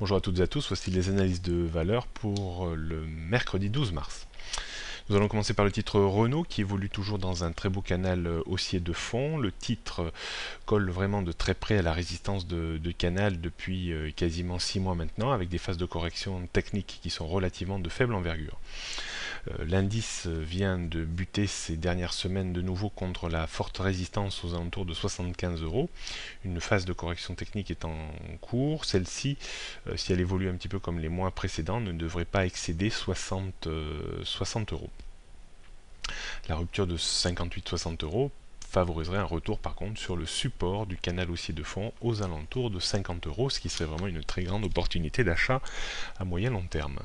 Bonjour à toutes et à tous, voici les analyses de valeur pour le mercredi 12 mars. Nous allons commencer par le titre Renault qui évolue toujours dans un très beau canal haussier de fond. Le titre colle vraiment de très près à la résistance de canal depuis quasiment 6 mois maintenant, avec des phases de correction technique qui sont relativement de faible envergure. L'indice vient de buter ces dernières semaines de nouveau contre la forte résistance aux alentours de 75 euros. Une phase de correction technique est en cours. Celle-ci, si elle évolue un petit peu comme les mois précédents, ne devrait pas excéder 60 euros. La rupture de 58-60 euros favoriserait un retour par contre sur le support du canal haussier de fond aux alentours de 50 euros, ce qui serait vraiment une très grande opportunité d'achat à moyen long terme.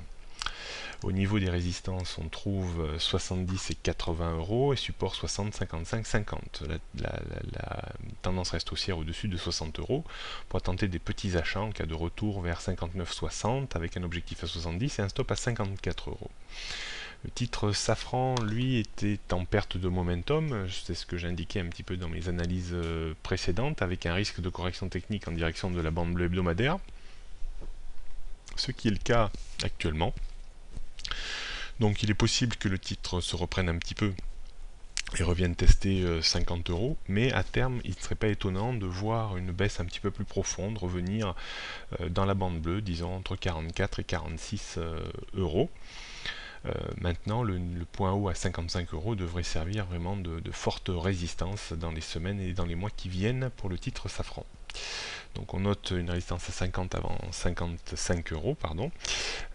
Au niveau des résistances, on trouve 70 et 80 euros et support 60, 55, 50. La tendance reste haussière au-dessus de 60 euros pour tenter des petits achats en cas de retour vers 59,60 avec un objectif à 70 et un stop à 54 euros. Le titre Safran, lui, était en perte de momentum, c'est ce que j'indiquais un petit peu dans mes analyses précédentes, avec un risque de correction technique en direction de la bande bleue hebdomadaire, ce qui est le cas actuellement. Donc il est possible que le titre se reprenne un petit peu et revienne tester 50 euros, mais à terme il ne serait pas étonnant de voir une baisse un petit peu plus profonde revenir dans la bande bleue, disons entre 44 et 46 euros. Maintenant, le point haut à 55 euros devrait servir vraiment de forte résistance dans les semaines et dans les mois qui viennent pour le titre Safran. Donc on note une résistance à 50 avant 55 euros, pardon,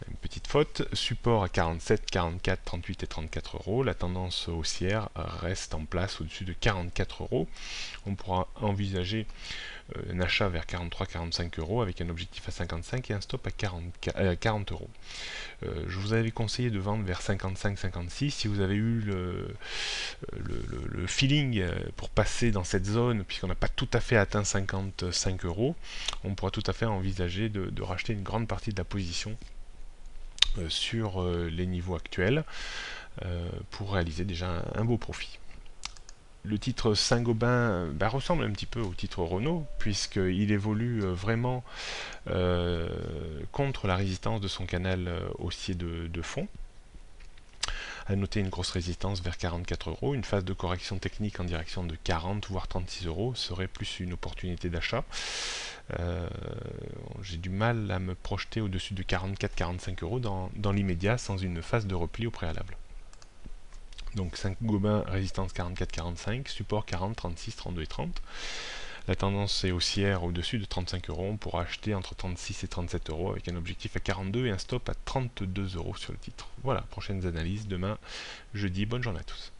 une petite faute. Support à 47, 44, 38 et 34 euros. La tendance haussière reste en place au-dessus de 44 euros. On pourra envisager un achat vers 43-45 euros avec un objectif à 55 et un stop à 40 euros. Je vous avais conseillé de vendre vers 55-56. Si vous avez eu le feeling pour passer dans cette zone, puisqu'on n'a pas tout à fait atteint 55 euros, on pourra tout à fait envisager de racheter une grande partie de la position sur les niveaux actuels pour réaliser déjà un beau profit. Le titre Saint-Gobain ressemble un petit peu au titre Renault, puisqu'il évolue vraiment contre la résistance de son canal haussier de fond. À noter une grosse résistance vers 44 euros. Une phase de correction technique en direction de 40 voire 36 euros serait plus une opportunité d'achat. J'ai du mal à me projeter au-dessus de 44-45 euros dans l'immédiat sans une phase de repli au préalable. Donc Saint-Gobain, résistance 44-45, support 40, 36, 32 et 30. La tendance est haussière au-dessus de 35 euros. On pourra acheter entre 36 et 37 euros avec un objectif à 42 et un stop à 32 euros sur le titre. Voilà, prochaines analyses demain, jeudi. Bonne journée à tous.